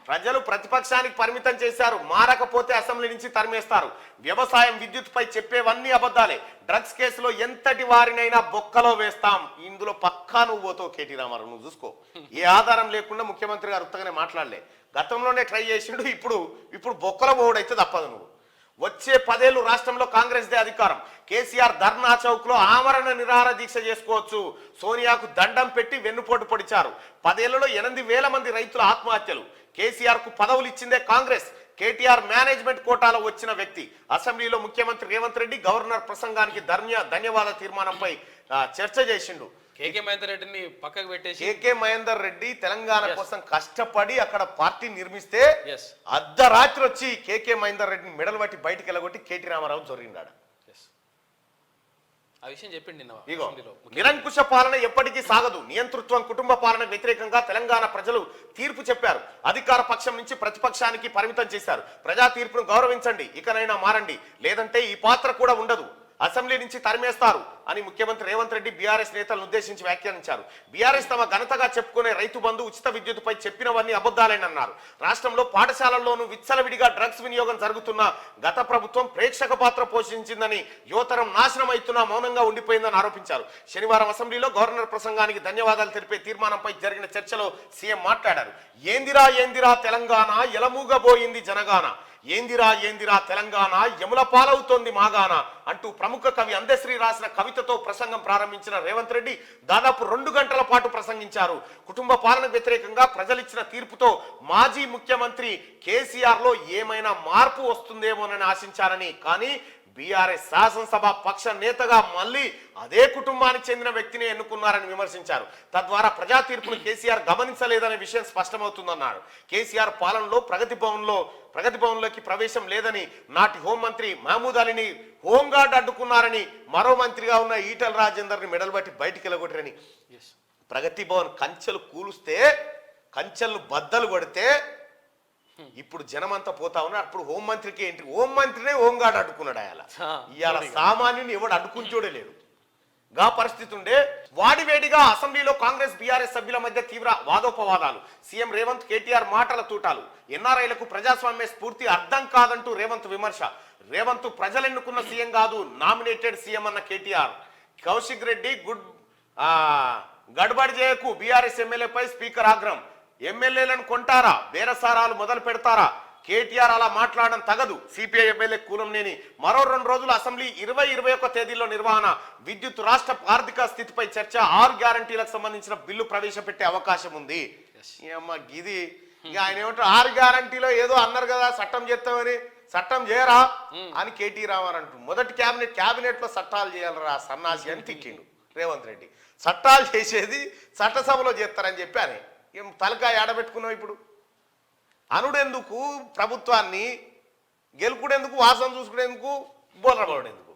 ప్రజలు ప్రతిపక్షానికి పరిమితం చేశారు, మారకపోతే అసెంబ్లీ నుంచి తరిమేస్తారు. వ్యవసాయం విద్యుత్పై చెప్పేవన్నీ అబద్ధాలే. డ్రగ్స్ కేసులో ఎంతటి వారినైనా బొక్కలో వేస్తాం. ఇందులో పక్కా నువ్వు పోతావు కేటీ రామారావు, నువ్వు చూసుకో. ఏ ఆధారం లేకుండా ముఖ్యమంత్రి గారు ఉత్తగానే మాట్లాడలే. గతంలోనే ట్రై చేసిండు, ఇప్పుడు బొక్కలో పోవడైతే తప్పదు. నువ్వు వచ్చే 10 ఏళ్లు రాష్ట్రంలో కాంగ్రెస్దే అధికారం. కేసీఆర్ ధర్నా చౌక్ లో ఆమరణ నిరాహార దీక్ష చేసుకోవచ్చు. సోనియాకు దండం పెట్టి వెన్నుపోటు పొడిచారు. 10 ఏళ్లలో 8,000 మంది రైతుల ఆత్మహత్యలు. కేసీఆర్ కు పదవులు ఇచ్చిందే కాంగ్రెస్. కేటీఆర్ మేనేజ్మెంట్ కోటాలో వచ్చిన వ్యక్తి. అసెంబ్లీలో ముఖ్యమంత్రి రేవంత్ రెడ్డి గవర్నర్ ప్రసంగానికి ధన్యవాద తీర్మానంపై చర్చ చేసిండు. కేకే మహేందర్ రెడ్డిని పక్కకు పెట్టేసి కేకే మహేందర్ రెడ్డి తెలంగాణ కోసం కష్టపడి అక్కడ పార్టీ నిర్మిస్తే అర్ధరాత్రి వచ్చి కేకే మహేందర్ రెడ్డిని మెడలు పట్టి బయటికి వెళ్ళగొట్టి కేటీ రామారావు జరిగిందాడు. ఆ విషయం చెప్పిండి ఇగో, నిరంకుశ పాలన ఎప్పటికీ సాగదు. నియంతృత్వం, కుటుంబ పాలన వ్యతిరేకంగా తెలంగాణ ప్రజలు తీర్పు చెప్పారు. అధికార పక్షం నుంచి ప్రతిపక్షానికి పరిమితం చేశారు. ప్రజా తీర్పును గౌరవించండి, ఇకనైనా మారండి, లేదంటే ఈ పాత్ర కూడా ఉండదు. అసెంబ్లీ నుంచి తరిమేస్తారు అని ముఖ్యమంత్రి రేవంత్ రెడ్డి బీఆర్ఎస్ నేతలను ఉద్దేశించి వ్యాఖ్యానించారు. బీఆర్ఎస్ తమ ఘనతగా చెప్పుకునే రైతు బంధు, ఉచిత విద్యుత్పై చెప్పినవన్నీ అబద్ధాలేనన్నారు. రాష్ట్రంలో పాఠశాలల్లోనూ విచ్చలవిడిగా డ్రగ్స్ వినియోగం జరుగుతున్న గత ప్రభుత్వం ప్రేక్షక పాత్ర పోషించిందని, యువతరం నాశనం అవుతున్నా మౌనంగా ఉండిపోయిందని ఆరోపించారు. శనివారం అసెంబ్లీలో గవర్నర్ ప్రసంగానికి ధన్యవాదాలు తెలిపే తీర్మానంపై జరిగిన చర్చలో సీఎం మాట్లాడారు. ఏందిరా తెలంగాణ, ఎలమూగబోయింది జనగాన. ఏందిరా తెలంగాణ, యముల పాలవుతోంది మాగాన అంటూ ప్రముఖ కవి అందశ్రీ రాసిన కవితతో ప్రసంగం ప్రారంభించిన రేవంత్ రెడ్డి దాదాపు 2 గంటల పాటు ప్రసంగించారు. కుటుంబ పాలన వ్యతిరేకంగా ప్రజలిచ్చిన తీర్పుతో మాజీ ముఖ్యమంత్రి కేసీఆర్ లో ఏమైనా మార్పు వస్తుందేమోనని ఆశించారని, కానీ బీఆర్ఎస్ శాసనసభ పక్ష నేతగా మళ్ళీ అదే కుటుంబానికి చెందిన వ్యక్తిని ఎన్నుకున్నారని విమర్శించారు. తద్వారా ప్రజా తీర్పును కేసీఆర్ గమనించలేదనే విషయం స్పష్టమవుతుందన్నారు. కేసీఆర్ పాలనలో ప్రగతి భవన్లోకి ప్రవేశం లేదని నాటి హోంమంత్రి మహమూద్ అలీని హోంగార్డ్ అడ్డుకున్నారని, మరో మంత్రిగా ఉన్న ఈటల రాజేందర్ని మెడలు బట్టి బయటికి వెళ్ళగొట్టారని, ప్రగతి భవన్ కంచెలు కూలుస్తే, కంచెలు బద్దలు కొడితే ఇప్పుడు జనమంతా పోతా ఉన్నారు. అప్పుడు హోంమంత్రికి ఏంటి, హోంమంత్రినే హోంగార్డ్ అడ్డుకున్నాడు. ఇవాళ సామాన్యుని ఎవడు అడ్డుకుంటూడే లేడు. గా పరిస్థితి ఉండే వాడివేడిగా అసెంబ్లీలో కాంగ్రెస్ బీఆర్ఎస్ సభ్యుల మధ్య తీవ్ర వాదోపవాదాలు. సీఎం రేవంత్ కేటీఆర్ మాటల తూటాలు. ఎన్ఆర్ఐలకు ప్రజాస్వామ్య స్ఫూర్తి అర్థం కాదంటూ రేవంత్ విమర్శ. రేవంత్ ప్రజలెన్నుకున్న సీఎం కాదు, నామినేటెడ్ సీఎం అన్న కేటీఆర్. కౌశిక్ రెడ్డి గడ్బడి చేయకు, బీఆర్ఎస్ ఎమ్మెల్యేపై స్పీకర్ ఆగ్రహం. ఎమ్మెల్యేలను కొంటారా, బేరసారాలు మొదలు పెడతారా? కేటీఆర్ అలా మాట్లాడడం తగదు. సిపిఐ ఎమ్మెల్యే కూలంనేని. మరో 2 రోజులు అసెంబ్లీ 20-21 తేదీల్లో నిర్వహణ. విద్యుత్ రాష్ట్ర ఆర్థిక స్థితిపై చర్చ. 6 గ్యారంటీలకు సంబంధించిన బిల్లు ప్రవేశపెట్టే అవకాశం ఉంది. ఇది ఆయన ఏమంటారు, 6 గ్యారంటీలో ఏదో అన్నారు కదా చట్టం చేస్తామని, చట్టం చేయరా అని కేటీ రామారావు అంటారు. మొదటి క్యాబినెట్ లో చట్టాలు చేయాలరా సన్నాసి అని తిట్టిండు రేవంత్ రెడ్డి. చట్టాలు చేసేది చట్టసభలో చేస్తారని చెప్పి అని ఏం తలకాయ ఆడబెట్టుకున్నావు ఇప్పుడు? అనుడెందుకు ప్రభుత్వాన్ని, గెలుకుడెందుకు, వాసన చూసుకునేందుకు, బోలరబడేందుకు?